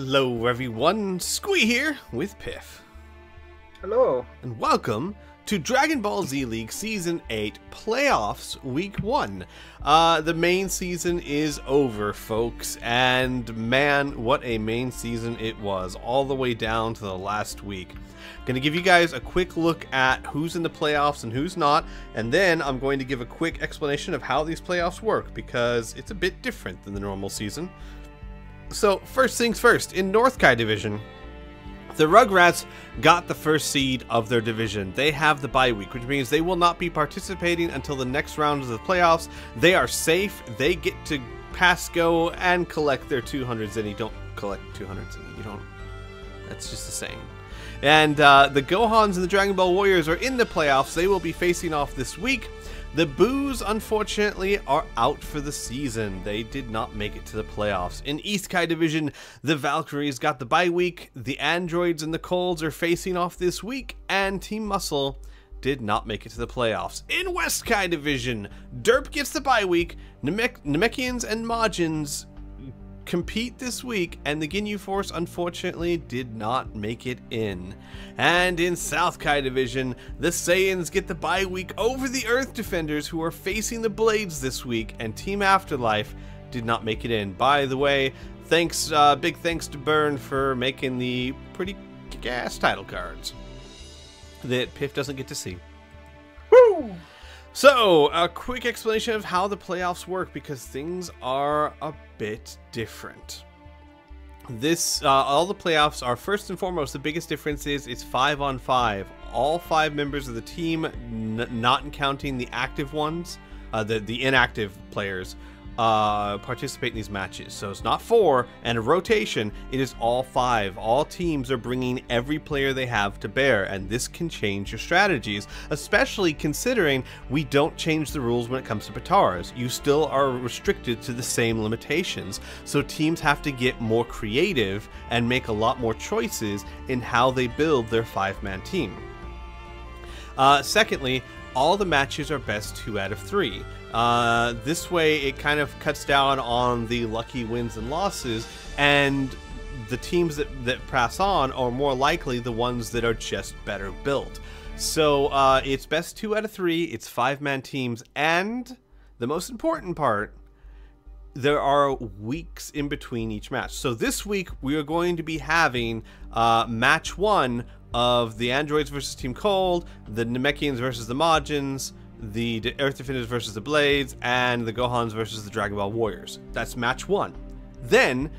Hello everyone, Squee here with Piff. Hello. And welcome to Dragon Ball Z League Season 8 Playoffs Week 1. The main season is over, folks, and man, what a main season it was, all the way down to the last week. Gonna give you guys a quick look at who's in the playoffs and who's not, and then I'm going to give a quick explanation of how these playoffs work, because it's a bit different than the normal season. So, first things first, in North Kai Division, the Rugrats got the first seed of their division. They have the bye week, which means they will not be participating until the next round of the playoffs. They are safe. They get to pass go and collect their 200s, and you don't collect 200s, and you don't. That's just a saying. And the Gohans and the Dragon Ball Warriors are in the playoffs. They will be facing off this week. The Boos, unfortunately, are out for the season. They did not make it to the playoffs. In East Kai Division, the Valkyries got the bye week. The Androids and the Colds are facing off this week. And Team Muscle did not make it to the playoffs. In West Kai Division, Derp gets the bye week. Namekians and Majins compete this week, and the Ginyu Force unfortunately did not make it in. And in South Kai Division, the Saiyans get the bye week over the Earth Defenders, who are facing the Blades this week, and Team Afterlife did not make it in. By the way, thanks, big thanks to Burn for making the pretty kick-ass title cards that Piff doesn't get to see. Woo! So, a quick explanation of how the playoffs work, because things are a bit different. All the playoffs are, first and foremost, the biggest difference is it's 5-on-5. All 5 members of the team, not counting the active ones, the inactive players, participate in these matches. So it's not 4 and a rotation, it is all 5. All teams are bringing every player they have to bear, and this can change your strategies, especially considering we don't change the rules when it comes to Pataras. You still are restricted to the same limitations, so teams have to get more creative and make a lot more choices in how they build their 5-man team. Secondly, all the matches are best 2 out of 3. This way it kind of cuts down on the lucky wins and losses, and the teams that pass on are more likely the ones that are just better built. So it's best 2 out of 3, it's 5-man teams, and the most important part, there are weeks in between each match. So this week we are going to be having match 1 of the Androids versus Team Cold, the Namekians versus the Majins, the Earth Defenders versus the Blades, and the Gohans versus the Dragon Ball Warriors. That's match 1. Then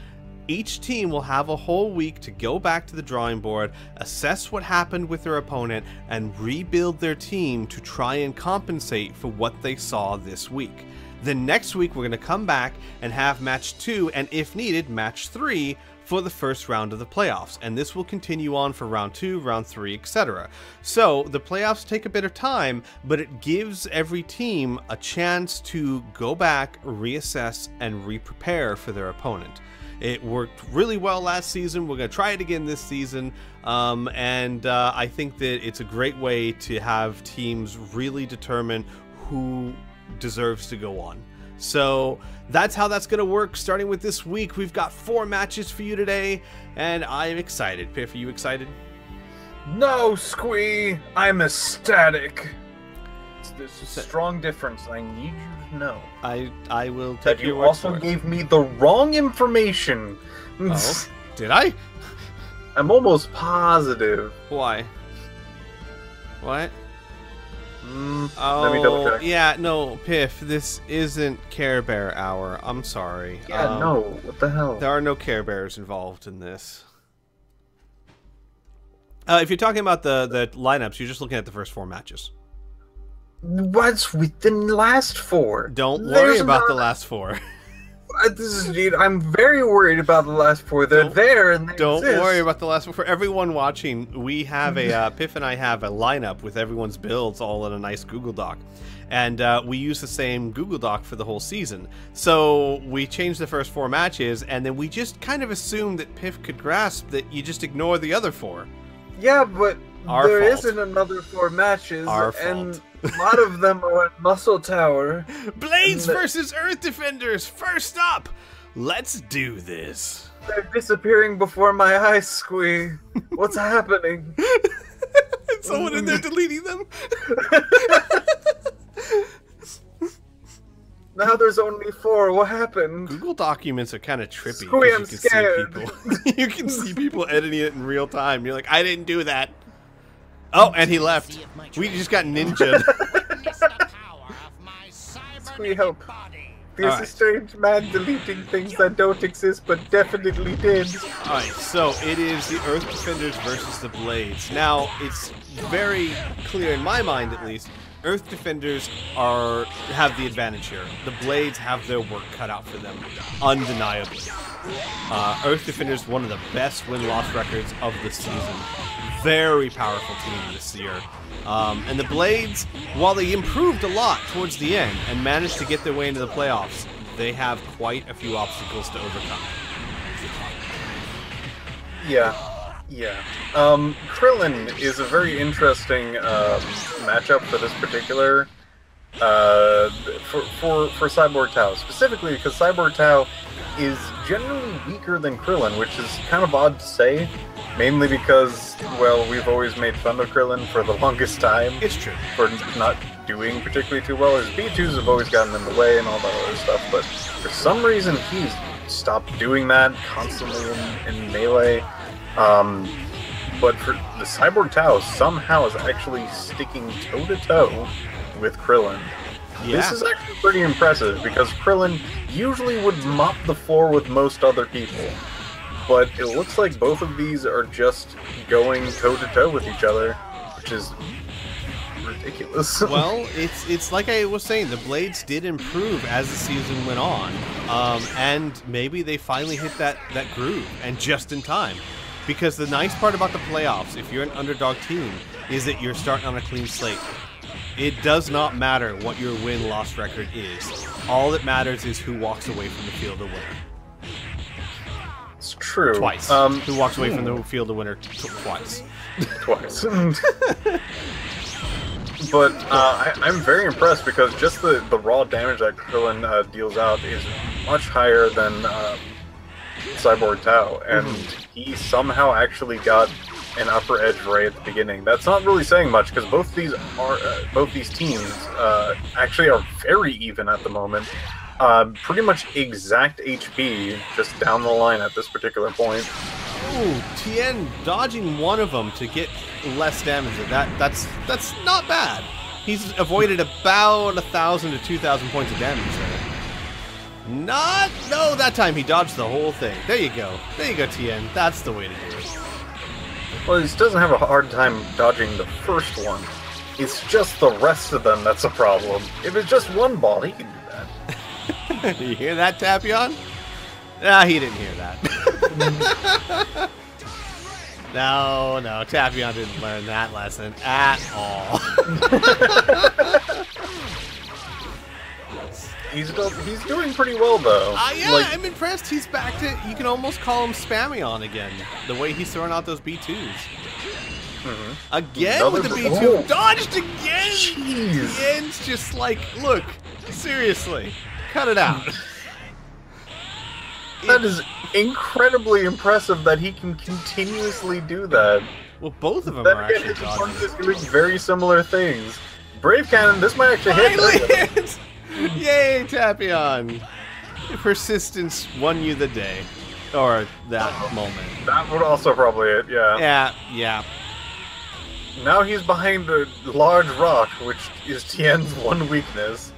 each team will have a whole week to go back to the drawing board, assess what happened with their opponent, and rebuild their team to try and compensate for what they saw this week. Then next week we're going to come back and have match 2, and if needed, match 3 for the first round of the playoffs, and this will continue on for round 2, round 3, etc. So the playoffs take a bit of time, but it gives every team a chance to go back, reassess, and re-prepare for their opponent. It worked really well last season. We're going to try it again this season, and I think that it's a great way to have teams really determine who deserves to go on. So that's how that's going to work. Starting with this week, we've got 4 matches for you today, and I'm excited. Piff, are you excited? No, Squee! I'm ecstatic. There's a strong difference. I need you to know. I will take that your you word also for it. gave me the wrong information. Oh, did I? I'm almost positive. Why? What? Let me double check. Yeah, no, Piff, this isn't Care Bear Hour. I'm sorry. Yeah, no, what the hell? There are no Care Bears involved in this. If you're talking about the lineups, you're just looking at the first 4 matches. What's with the last 4? Don't worry about the last 4. I'm very worried about the last 4. They're there and they Don't exist. worry about the last 4. For everyone watching, we have a Piff and I have a lineup with everyone's builds all in a nice Google Doc, and we use the same Google Doc for the whole season. So we changed the first 4 matches, and then we just kind of assumed that Piff could grasp that you just ignore the other 4. Yeah, but there fault. isn't another 4 matches, Our and fault. a lot of them are at Muscle Tower. Blades versus Earth Defenders. First up, Let's do this. They're disappearing before my eyes, Squee. What's happening? Is someone in there deleting them? Now there's only 4. What happened? Google Documents are kind of trippy. Squee, I'm you can scared. See people. You can see people editing it in real time. You're like, I didn't do that. Oh, and he left. We just got ninja'd. Squee, help. There's a strange man deleting things that don't exist but definitely did. Alright, so it is the Earth Defenders versus the Blades. Now, it's very clear, in my mind at least, Earth Defenders have the advantage here. The Blades have their work cut out for them, undeniably. Earth Defenders, one of the best win-loss records of the season. Very powerful team this year. And the Blades, while they improved a lot towards the end and managed to get their way into the playoffs, they have quite a few obstacles to overcome. Yeah. Krillin is a very interesting matchup for this particular for Cyborg Tao, specifically because Cyborg Tao is generally weaker than Krillin, which is kind of odd to say, mainly because, well, we've always made fun of Krillin for the longest time. It's true. For not doing particularly too well. His B2s have always gotten in the way and all that other stuff, but for some reason he's stopped doing that constantly in Melee. But for the Cyborg Tao somehow is actually sticking toe-to-toe with Krillin. Yeah. This is actually pretty impressive, because Krillin usually would mop the floor with most other people. But it looks like both of these are just going toe-to-toe with each other, which is ridiculous. Well, it's like I was saying, the Blades did improve as the season went on, and maybe they finally hit that groove, and just in time. Because the nice part about the playoffs, if you're an underdog team, is that you're starting on a clean slate. It does not matter what your win-loss record is. All that matters is who walks away from the field a winner. It's true. Twice. Who walks away from the field a winner twice. Twice. But I'm very impressed, because just the raw damage that Krillin deals out is much higher than Cyborg Tao, and he somehow actually got an upper edge right at the beginning. That's not really saying much, because both these teams actually are very even at the moment. Pretty much exact HP just down the line at this particular point. Ooh, Tien dodging one of them to get less damage. That's not bad. He's avoided about 1,000 to 2,000 points of damage there. No, that time he dodged the whole thing. There you go, Tien. That's the way to do it. Well, he doesn't have a hard time dodging the first one. It's just the rest of them that's a problem. If it's just one ball, he can do that. You hear that, Tapion? Nah, he didn't hear that. No, Tapion didn't learn that lesson at all. He's doing pretty well, though. Yeah, like, I'm impressed. He's back to, you can almost call him Spammion again. The way he's throwing out those B2s. Again with the B2. Oh. Dodged again! Jeez. The end's just like, look, seriously, cut it out. That is incredibly impressive that he can continuously do that. Well, both of them Then are again, actually his opponent is dodging. doing very similar things. Brave Cannon, this might actually hit. Finally! Yay, Tapion! Persistence won you the day. Or that moment. That would also probably it, yeah. Yeah. Now he's behind a large rock, which is Tien's one weakness.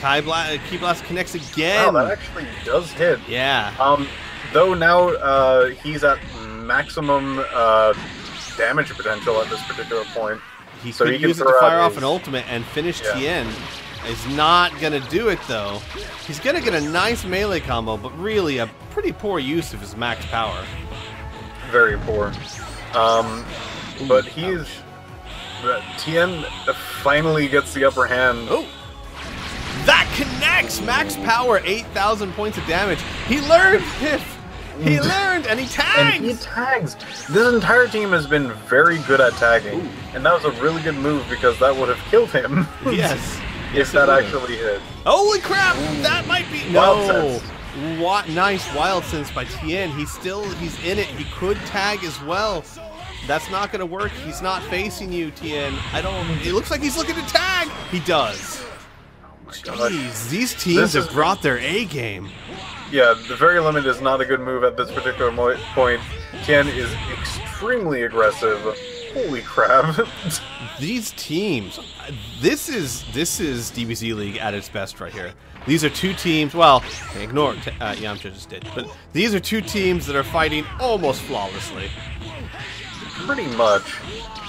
Ki Blast connects again. Wow, that actually does hit. Yeah. Though now he's at maximum damage potential at this particular point. He so could he can use it to throw fire out off his- an ultimate and finish Yeah. Tien. He's not going to do it, though. He's going to get a nice melee combo, but really a pretty poor use of his max power. Very poor. But he's... Tien finally gets the upper hand. Oh! That connects! Max power, 8,000 points of damage. He learned, Piff! He learned, and he tags! And he tags! This entire team has been very good at tagging. Ooh. And that was a really good move, because that would have killed him. Yes. If that actually hit. Holy crap! That might be... Wild No! Sense. Nice wild sense by Tien. He's in it. He could tag as well. That's not going to work. He's not facing you, Tien. It looks like he's looking to tag. He does. Jeez, these teams have brought their A game. Yeah, the very limit is not a good move at this particular point. Tien is extremely aggressive. Holy crap. These teams, this is DBZ League at its best right here. These are two teams, well, ignore Yamcha just did, but these are two teams that are fighting almost flawlessly. Pretty much.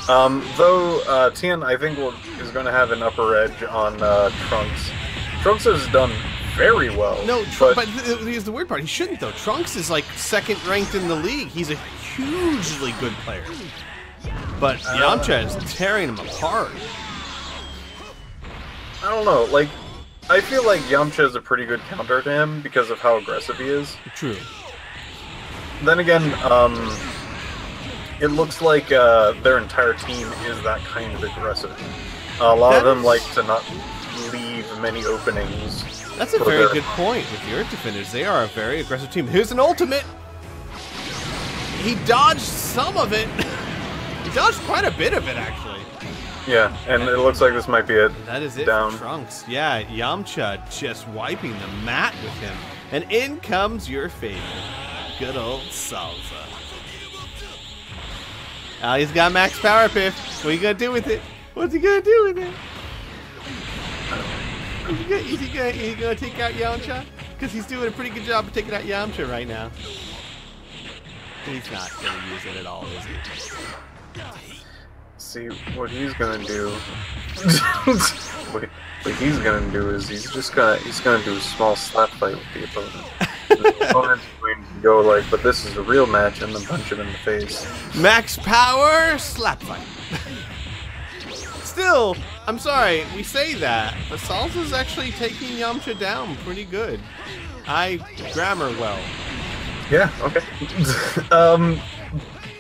Though Tien, I think, is going to have an upper edge on Trunks. Trunks has done very well. No, but here's the weird part. He shouldn't, though. Trunks is like second ranked in the league. He's a hugely good player. But Yamcha is tearing him apart. I don't know. Like, I feel like Yamcha is a pretty good counter to him because of how aggressive he is. True. Then again, it looks like their entire team is that kind of aggressive. A lot of them like to not leave many openings. That's a very good point with the Earth Defenders. They are a very aggressive team. Here's an ultimate! He dodged some of it. He dodged quite a bit of it, actually. Yeah, and it looks like this might be it. That is it down. For Trunks. Yeah, Yamcha just wiping the mat with him. And in comes your favorite. Good old Salsa. Oh, he's got max power, Piff. What are you gonna do with it? What's he gonna do with it? Is he gonna take out Yamcha? Because he's doing a pretty good job of taking out Yamcha right now. He's not gonna use it at all, is he? See, what he's gonna do... what he's gonna do is he's gonna do a small slap fight with the opponent. The opponent's going to go like, but this is a real match, and then punch him in the face. Max power slap fight. Still, I'm sorry, we say that, but Salsa's actually taking Yamcha down pretty good. I grammar well. Yeah, okay.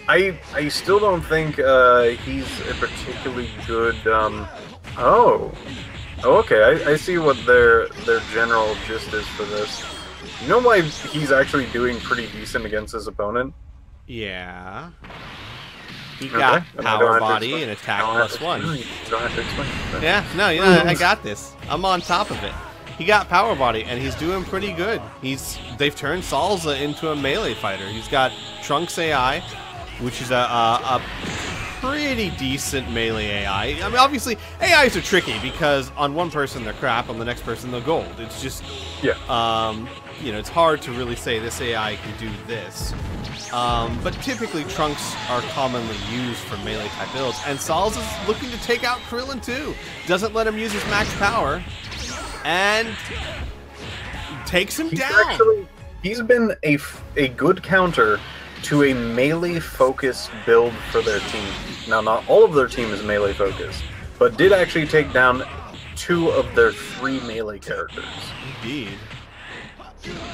I still don't think he's a particularly good. Oh, okay. I see what their general gist is for this. You know why he's actually doing pretty decent against his opponent? Yeah. He got power body and attack +1. You don't have to explain. Yeah, no, I got this. I'm on top of it. He got power body and he's doing pretty good. They've turned Salsa into a melee fighter. He's got Trunks AI, which is a pretty decent melee AI. I mean, obviously, AIs are tricky because on one person they're crap, on the next person they're gold. It's just, it's hard to really say this AI can do this. But typically, Trunks are commonly used for melee type builds, and Salsa's looking to take out Krillin too. Doesn't let him use his max power, and takes him down. He's been a good counter to a melee-focused build for their team. Now, not all of their team is melee-focused, but did actually take down 2 of their 3 melee characters. Indeed.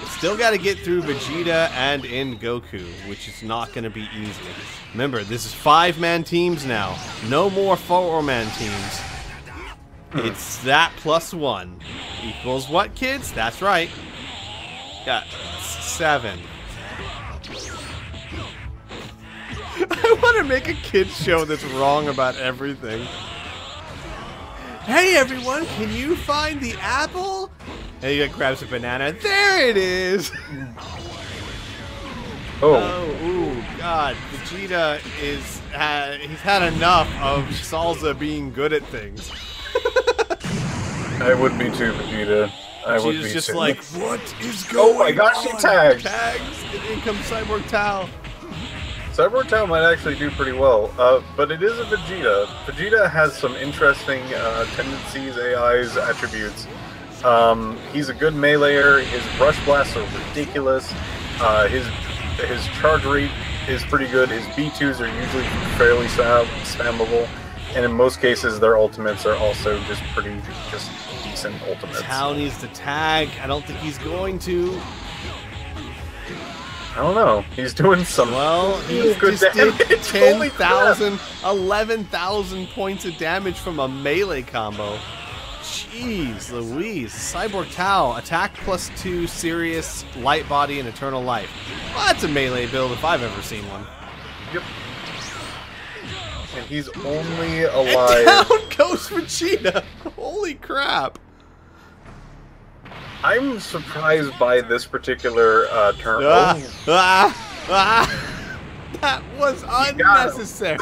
Still got to get through Vegeta and Goku, which is not going to be easy. Remember, this is 5-man teams now. No more 4-man teams. It's that +1 equals what, kids? That's right. Got 7. I want to make a kids show that's wrong about everything. Hey everyone, can you find the apple? And he grabs a banana. There it is! Ooh, God. Vegeta he's had enough of Salsa being good at things. I would be too, Vegeta. Vegeta's just like, what is going on? Oh my gosh, he tags! Tags, and in comes Cyborg Tao. Cyborg Tao might actually do pretty well, but it is a Vegeta. Vegeta has some interesting tendencies, AIs, attributes. He's a good meleeer. His brush blasts are ridiculous. His charge rate is pretty good. His B2s are usually fairly spammable, and in most cases, their ultimates are also just decent ultimates. Tao needs to tag. I don't think he's going to. I don't know. He's doing some he good just damage. did 10,000, 11,000 points of damage from a melee combo. Jeez Louise. Cyborg Tau, attack +2, serious, light body, and eternal life. Well, that's a melee build if I've ever seen one. Yep. And he's only And alive. down goes Vegeta. Holy crap. I'm surprised by this particular turn. That was unnecessary.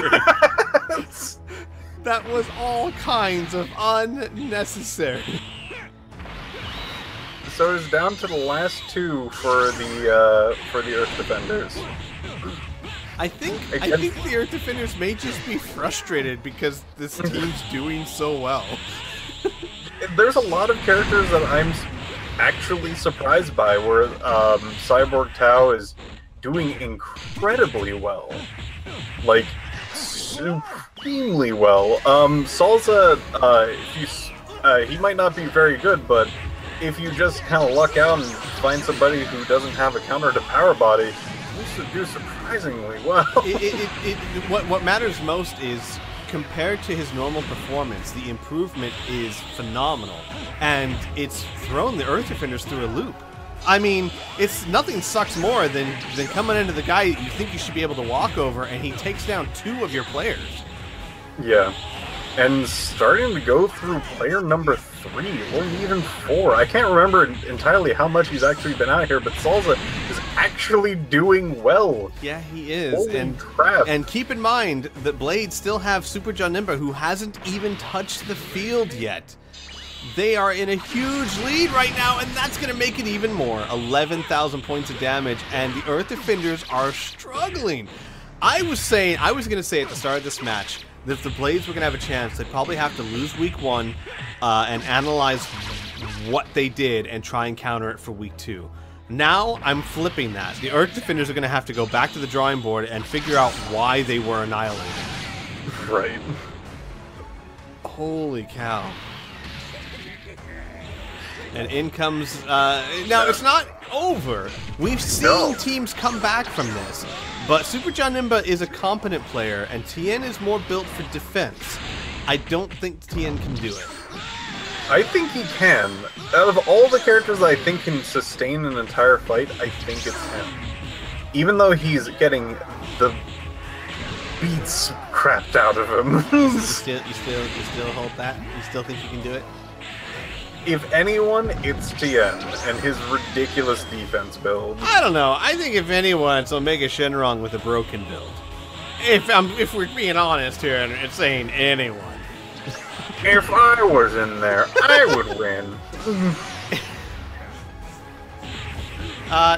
That was all kinds of unnecessary. So it's down to the last two for the Earth Defenders. I think the Earth Defenders may just be frustrated because this team's doing so well. There's a lot of characters that I'm actually surprised by, where Cyborg Tau is doing incredibly well. Like, supremely well. Salsa, he might not be very good, but if you just kind of luck out and find somebody who doesn't have a counter to Power Body, he should do surprisingly well. What matters most is, compared to his normal performance, the improvement is phenomenal, and it's thrown the Earth Defenders through a loop. I mean, it's nothing sucks more than coming into the guy you think you should be able to walk over, and he takes down 2 of your players. Yeah, and starting to go through player number 3 or even 4. I can't remember entirely how much he's actually been out here, but Salsa is actually doing well. Yeah, he is. Holy crap. And keep in mind that Blades still have Super Janemba, who hasn't even touched the field yet. They are in a huge lead right now, and that's going to make it even more. 11,000 points of damage, and the Earth Defenders are struggling. I was going to say at the start of this match that if the Blades were going to have a chance, they'd probably have to lose week 1 and analyze what they did and try and counter it for week 2. Now, I'm flipping that. The Earth Defenders are going to have to go back to the drawing board and figure out why they were annihilated. Right. Holy cow. And in comes... now, it's not over. We've seen teams come back from this. But Super Janemba is a competent player, and Tien is more built for defense. I don't think Tien can do it. I think he can. Out of all the characters I think can sustain an entire fight, I think it's him. Even though he's getting the beats crapped out of him. You still hold that? You still think you can do it? If anyone, it's Tien and his ridiculous defense build. I don't know. I think if anyone, it's Omega Shenron with a broken build. If we're being honest here, and it's saying anyone. If I was in there, I would win.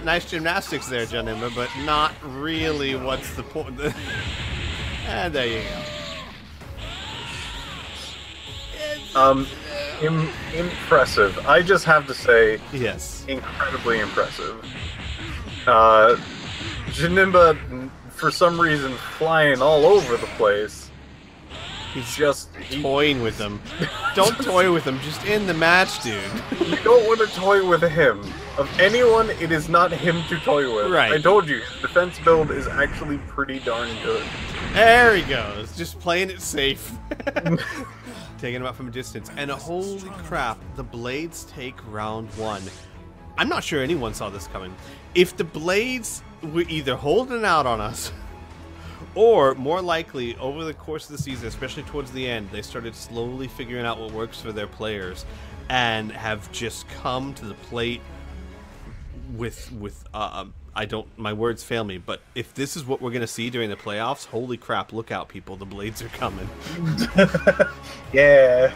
Nice gymnastics there, Janemba, but not really what's the point. And there you go. Impressive. I just have to say, yes, incredibly impressive. Janemba, for some reason, flying all over the place. He's just toying with them. Don't toy with him. Just end the match, dude. You don't want to toy with him. Of anyone, it is not him to toy with. Right. I told you, his defense build is actually pretty darn good. There he goes. Just playing it safe. Taking him out from a distance. And holy crap, the Blades take round 1. I'm not sure anyone saw this coming. If the Blades were either holding out on us, or more likely, over the course of the season, especially towards the end, they started slowly figuring out what works for their players and have just come to the plate with my words fail me, but if this is what we're going to see during the playoffs, holy crap, look out, people. The Blades are coming. Yeah.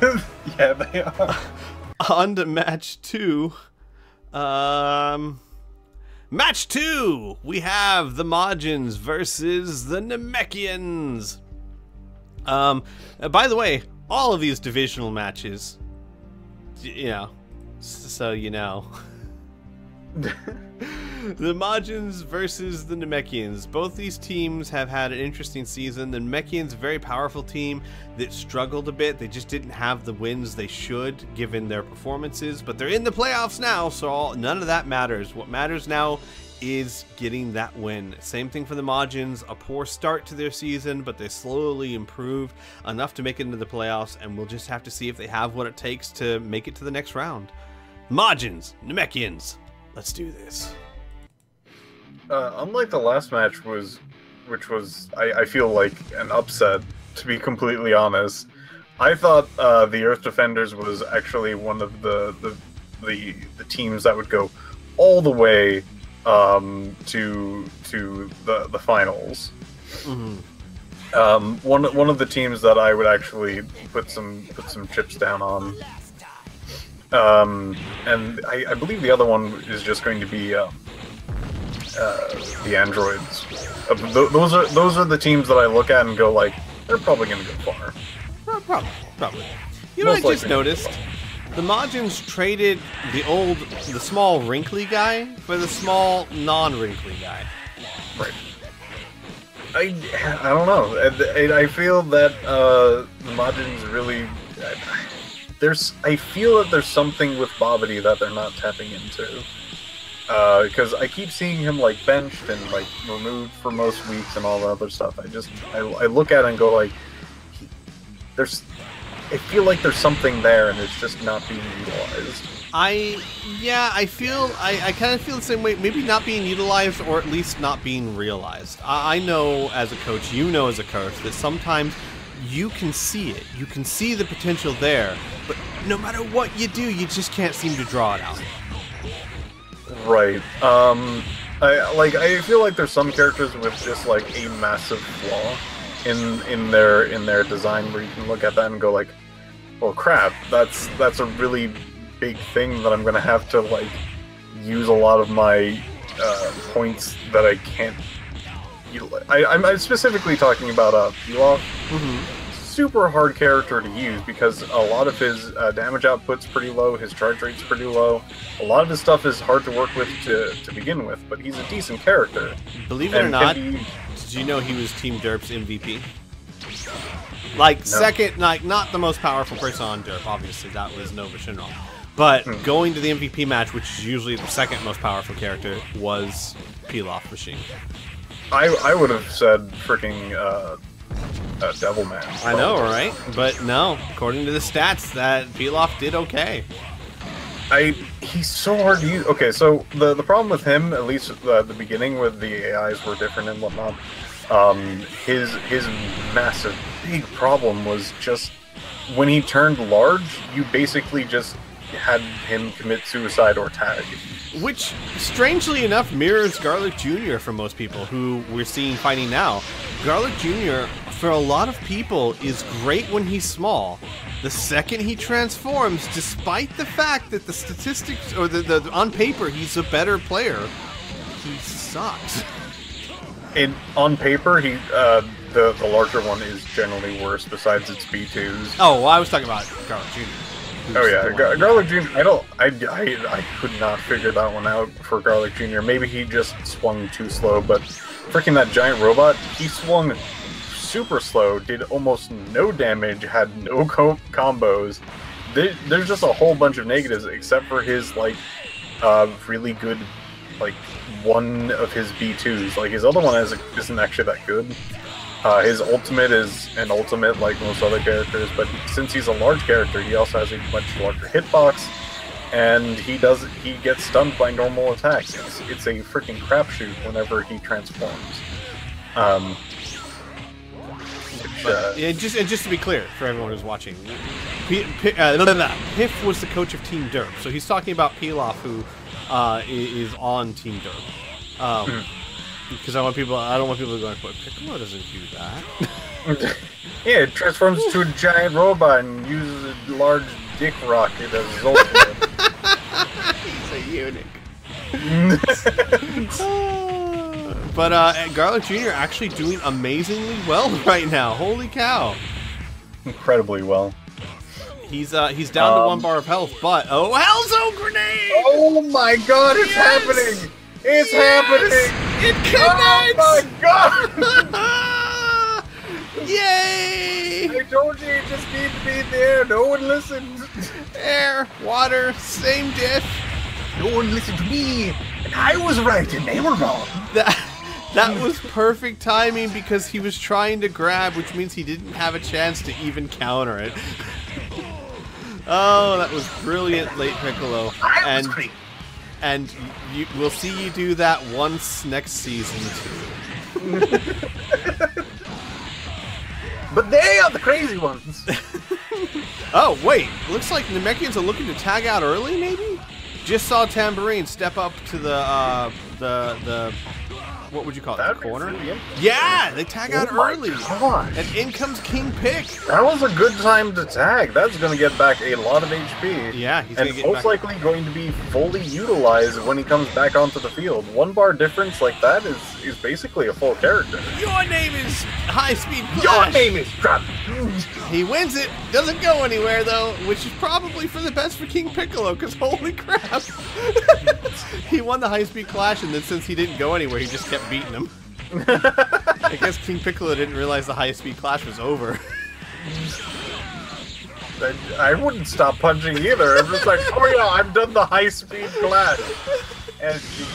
Yeah, they are. On to match 2. Match 2! We have the Majins versus the Namekians. By the way, all of these divisional matches, you know, so you know. The Majins versus the Namekians. Both these teams have had an interesting season. The Namekians, a very powerful team that struggled a bit. They just didn't have the wins they should, given their performances. But they're in the playoffs now, so none of that matters. What matters now is getting that win. Same thing for the Majins. A poor start to their season, but they slowly improve enough to make it into the playoffs, and we'll just have to see if they have what it takes to make it to the next round. Majins, Namekians, let's do this. Unlike the last match, which was I feel like an upset, to be completely honest. I thought the Earth Defenders was actually one of the teams that would go all the way to the finals. Mm-hmm. One of the teams that I would actually put some chips down on. And I believe the other one is just going to be the androids. Those are the teams that I look at and go like, they're probably going to go far. Probably. You know what I just noticed? The Majins traded the small wrinkly guy for the small non-wrinkly guy. Right. I don't know. I feel that the Majins really... I feel that there's something with Bobbity that they're not tapping into. Because I keep seeing him like benched and like removed for most weeks and all the other stuff. I look at it and go like, I feel like there's something there and it's just not being utilized. I kind of feel the same way. Maybe not being utilized, or at least not being realized. I know as a coach, you know as a coach, that sometimes you can see it. You can see the potential there, but no matter what you do, you just can't seem to draw it out. Right. I feel like there's some characters with just like a massive flaw in their design where you can look at that and go like, well, crap, that's a really big thing that I'm gonna have to like use a lot of my points that I can't utilize. I'm specifically talking about Pilaf. Mm-hmm. Super hard character to use because a lot of his damage output's pretty low, his charge rate's pretty low. A lot of his stuff is hard to work with to begin with, but he's a decent character. Believe it or not, did you know he was Team Derp's MVP? Like, no. Second, like, not the most powerful person on Derp, obviously, that was Nova Shinron. But going to the MVP match, which is usually the second most powerful character, was Pilaf Machine. I would have said freaking Devilman. I know, right? But no, according to the stats, that Pilaf did okay. He's so hard to use. Okay, so the problem with him, at least at the beginning, where the AIs were different and whatnot, his massive, big problem was just when he turned large, you basically just had him commit suicide or tag. Which, strangely enough, mirrors Garlic Jr. for most people who we're seeing fighting now. Garlic Jr., for a lot of people, is great when he's small. The second he transforms, despite the fact that the statistics, or the on paper, he's a better player, he sucks. And on paper, the larger one is generally worse, besides its B2s. Oh, well, I was talking about Garlic Jr. Oh yeah, Garlic Jr. I could not figure that one out for Garlic Jr. Maybe he just swung too slow, but freaking that giant robot, he swung super slow, did almost no damage, had no combos. There's just a whole bunch of negatives, except for his like really good, like one of his B2s. Like his other one isn't actually that good. His ultimate is an ultimate like most other characters, but since he's a large character, he also has a much larger hitbox, and he gets stunned by normal attacks. It's a freaking crapshoot whenever he transforms. Just to be clear for everyone who's watching, Piff was the coach of Team Derp, so he's talking about Pilaf, who is on Team Derp. Because I don't want people going, but Piccolo doesn't do that. Yeah, it transforms into a giant robot and uses a large dick rocket as his ultimate. He's a eunuch. But Garlic Jr. actually doing amazingly well right now. Holy cow! Incredibly well. He's down to 1 bar of health, but oh, Hellzone grenade! Oh my God! It's happening! It's happening! It connects! Oh my God! Yay! I told you it just needed to be there. No one listened. Air, water, same diff. No one listened to me. I I was right and they were wrong. That was perfect timing because he was trying to grab, which means he didn't have a chance to even counter it. Oh, that was brilliant, late Piccolo. And we'll see you do that once next season too. But they are the crazy ones. Oh wait, looks like Namekians are looking to tag out early, maybe? Just saw Tambourine step up to the what would you call it? The corner? Yeah, they tag out early. Gosh. And in comes King Pick. That was a good time to tag. That's going to get back a lot of HP. Yeah, he's going to get most likely going to be fully utilized when he comes back onto the field. 1 bar difference like that is basically a full character. Your name is High Speed Flash. Your name is Drop. He wins it. Doesn't go anywhere though, which is probably for the best for King Piccolo. Because holy crap, he won the High Speed Clash, and then since he didn't go anywhere, he just kept beating him. I guess King Piccolo didn't realize the High Speed Clash was over. I wouldn't stop punching either. I'm just like, oh yeah, I've done the High Speed Clash, and she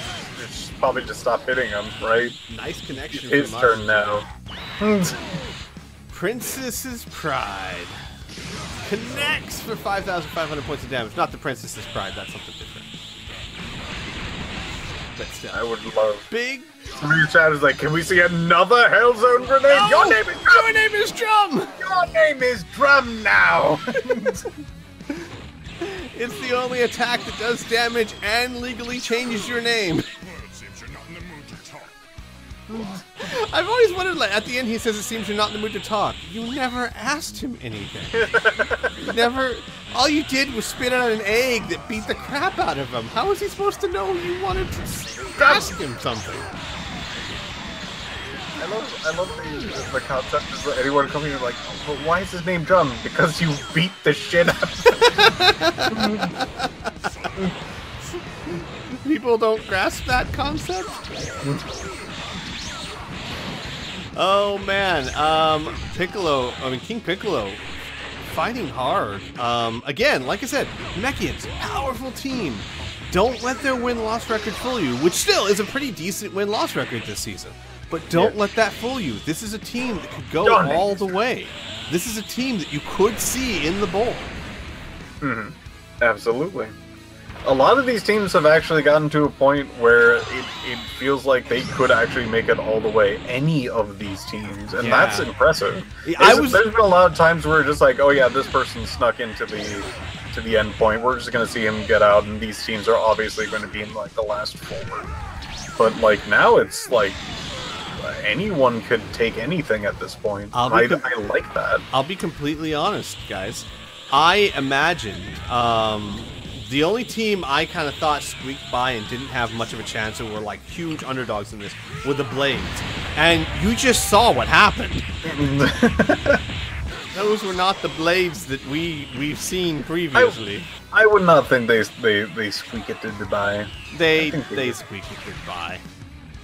probably just stop hitting him, right? Nice connection. His turn now. Princess's Pride connects for 5,500 points of damage. Not the Princess's Pride. That's something different. But still, I would love. Big. Some of your chat is like, can we see another Hell Zone grenade? No! Your name is Drum! Your name is Drum! Your name is Drum now! It's the only attack that does damage and legally changes your name. I've always wondered, like, at the end he says it seems you're not in the mood to talk. You never asked him anything. You never... All you did was spit out an egg that beat the crap out of him. How was he supposed to know you wanted to ask him something? I love the concept is that anyone coming in like, well, why is his name Drum? Because you beat the shit out of him. People don't grasp that concept? Oh man, King Piccolo, fighting hard. Again, like I said, Namekians, powerful team. Don't let their win-loss record fool you, which still is a pretty decent win-loss record this season. But don't let that fool you. This is a team that could go all the way. This is a team that you could see in the bowl. Mm-hmm. Absolutely. A lot of these teams have actually gotten to a point where it feels like they could actually make it all the way. Any of these teams, and that's impressive. There's been a lot of times where it's just like, oh yeah, this person snuck into the end point. We're just going to see him get out, and these teams are obviously going to be in like the last forward. But like now, it's like anyone could take anything at this point. I like that. I'll be completely honest, guys. I imagined. The only team I kind of thought squeaked by and didn't have much of a chance and were like huge underdogs in this were the Blades. And you just saw what happened. Those were not the Blades that we've seen previously. I would not think they squeak it by. They squeak it by.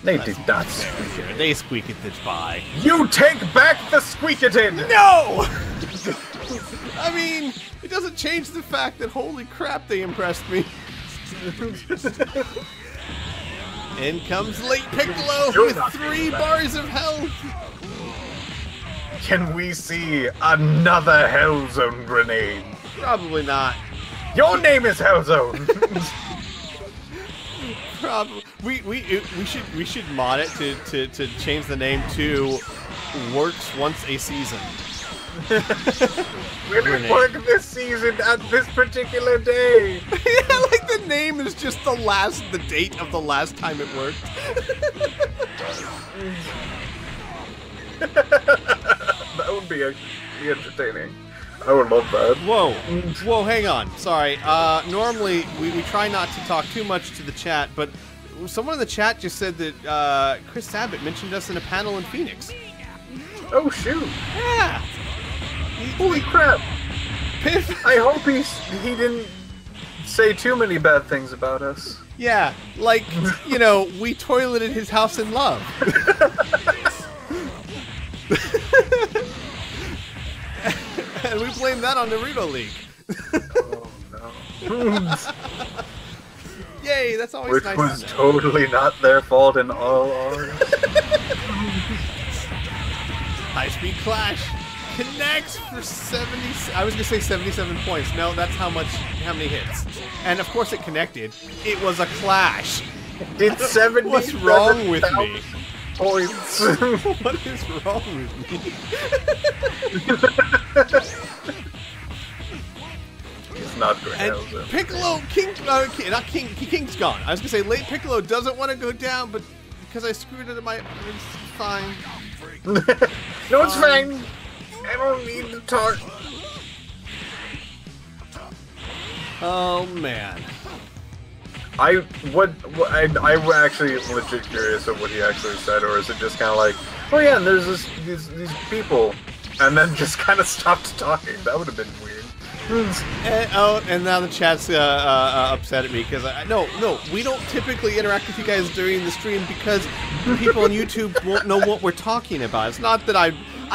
They did not squeak it. They squeak it by. You take back the squeak it in! No! I mean, it doesn't change the fact that holy crap, they impressed me. In comes late Piccolo with 3 bars of health. Can we see another Hell Zone grenade? Probably not. Your name is Hell Zone. Probably. We should mod it to change the name to works once a season. We didn't work this season at this particular day. Yeah, like the name is just the date of the last time it worked. That would be entertaining. I would love that. Whoa, hang on. Sorry. Normally we try not to talk too much to the chat, but someone in the chat just said that Chris Sabat mentioned us in a panel in Phoenix. Oh shoot! Yeah. Holy crap! Piff. I hope he didn't say too many bad things about us. Yeah, like, you know, we toileted his house in love. And we blame that on Naruto League. Oh no. Yay, Yay! That's always Which nice. was totally not their fault in all ours. High-speed clash connects for 70. I was gonna say 77 points. No, that's how many hits. And of course it connected. It was a clash. It's 70. What's wrong with me? Points. What is wrong with me? It's not good. And Piccolo, King's gone. I was gonna say late Piccolo doesn't want to go down, but because I screwed it in my, it's fine. No, it's fine. I don't need to talk. Oh man. I'm actually legit curious of what he actually said, or is it just kind of like, oh yeah, and there's these people, and then just kind of stopped talking? That would have been weird. And now the chat's upset at me because no, we don't typically interact with you guys during the stream because people on YouTube won't know what we're talking about. It's not that I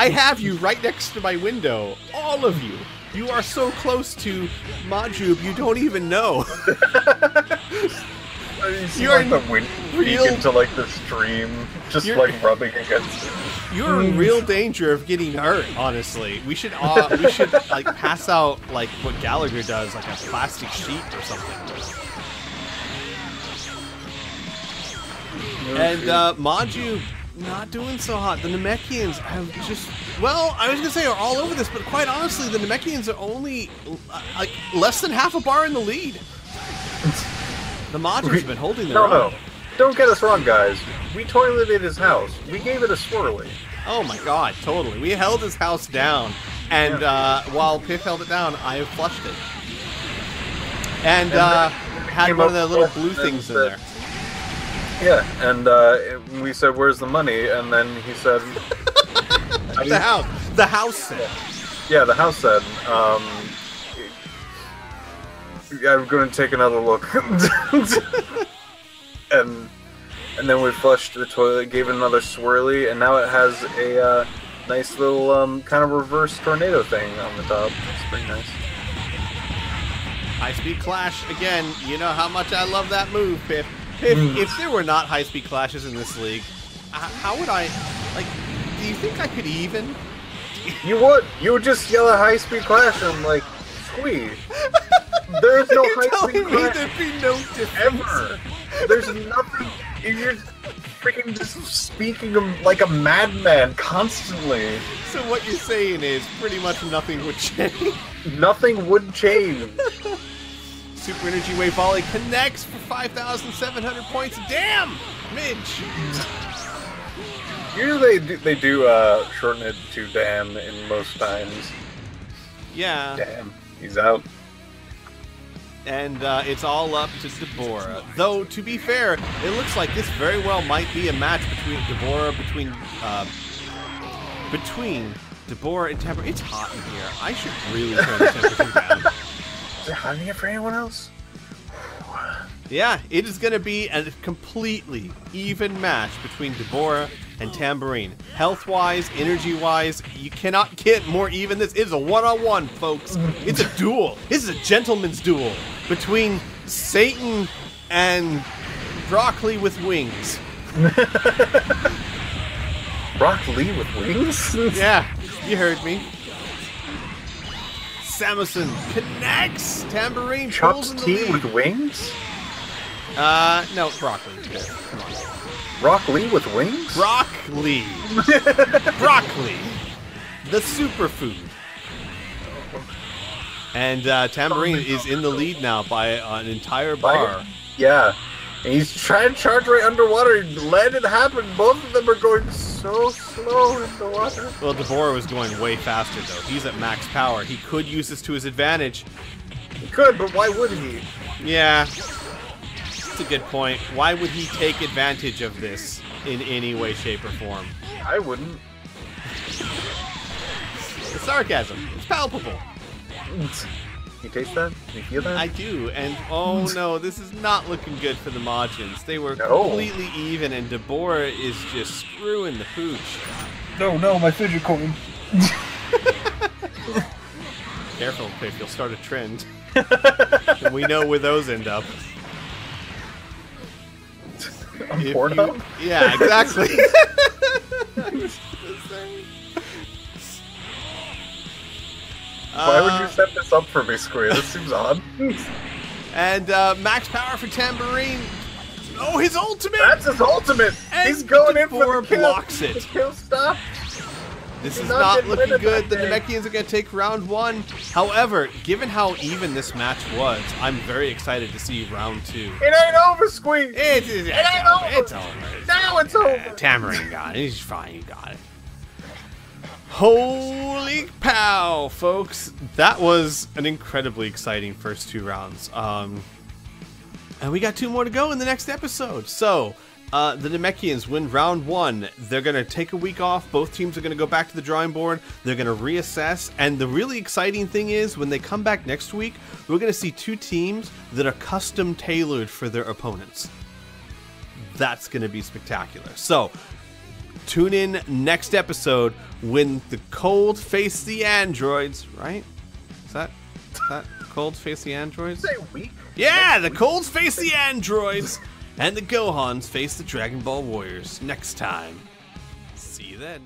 have you right next to my window, all of you. You are so close to Majub, you don't even know. You're like the wind peek into like the stream, just like rubbing against it. You're in real danger of getting hurt. Honestly, we should like pass out like what Gallagher does, like a plastic sheet or something. And Majub not doing so hot. The Namekians have just, well, I was gonna say are all over this, but quite honestly, the Namekians are only like less than half a bar in the lead. The Majub's been holding their own. No, don't get us wrong, guys. We toileted his house. We gave it a swirly. Oh my god, totally. We held his house down, and while Piff held it down, I flushed it. And had one of the little blue things in there. Yeah, and we said, "Where's the money?" And then he said, "The house." The house said. Yeah, the house said, "I'm going to take another look." and then we flushed the toilet, gave it another swirly, and now it has a nice little kind of reverse tornado thing on the top. It's pretty nice. High-speed clash again. You know how much I love that move, Piff. If there were not high-speed clashes in this league, how would I, like, do you think I could even? You would. You would just yell a high-speed clash and I'm like, squee. There's no high-speed clash. There'd be no difference. Ever. There's nothing. You're freaking just speaking like a madman constantly. So what you're saying is pretty much nothing would change. Nothing would change. Super Energy Wave Volley connects for 5,700 points. Damn! Midge! Usually they do shorten it to damn in most times. Yeah. Damn. He's out. And it's all up to Deborah. Though, to be fair, it looks like this very well might be a match between Deborah, between Deborah and Temper. It's hot in here. I should really turn the temperature down. Is it hot in here for anyone else? Yeah, it is going to be a completely even match between Deborah and Tambourine. Health-wise, energy-wise, you cannot get more even. This is a one-on-one, folks. It's a duel. This is a gentleman's duel between Satan and broccoli with wings. Broccoli with wings? Yeah, you heard me. Samuelson connects. Tambourine pulls in the lead. Chopped tea with wings? No, broccoli. Come on. Broccoli with wings? Broccoli. Broccoli. The superfood. And Tambourine is in the lead now by an entire bar. Yeah. And he's trying to charge right underwater. Let it happen. Both of them are going so slow in the water. Well, Deborah was going way faster, though. He's at max power. He could use this to his advantage. He could, but why would he? Yeah. That's a good point. Why would he take advantage of this in any way, shape, or form? I wouldn't. The sarcasm. It's palpable. You taste that? You feel that? I do, and oh no, this is not looking good for the Majins. They were completely even, and Deborah is just screwing the pooch. No, my fidget coin. Careful, Piff, you'll start a trend. And we know where those end up. On Pornhub? Yeah, exactly. Why would you set this up for me, Square? This seems odd. And max power for Tambourine. Oh, his ultimate! That's his ultimate! And He's going in for the kill. blocks it. The kill stop. This He's is not not getting looking rid of good. The that Namekians are going to take round 1. However, given how even this match was, I'm very excited to see round 2. It ain't over, Squeak! It's ain't over. over. It's over. Now it's over! Tambourine got it. He's fine. You got it. Holy pow, folks. That was an incredibly exciting first 2 rounds. And we got 2 more to go in the next episode. So, the Namekians win round 1. They're going to take a week off. Both teams are going to go back to the drawing board. They're going to reassess. And the really exciting thing is, when they come back next week, we're going to see 2 teams that are custom tailored for their opponents. That's going to be spectacular. So, tune in next episode when the Cold face the androids, right? Is that Cold face the androids? Say weak. Yeah, the Colds face the androids, and the Gohans face the Dragon Ball Warriors next time. See you then.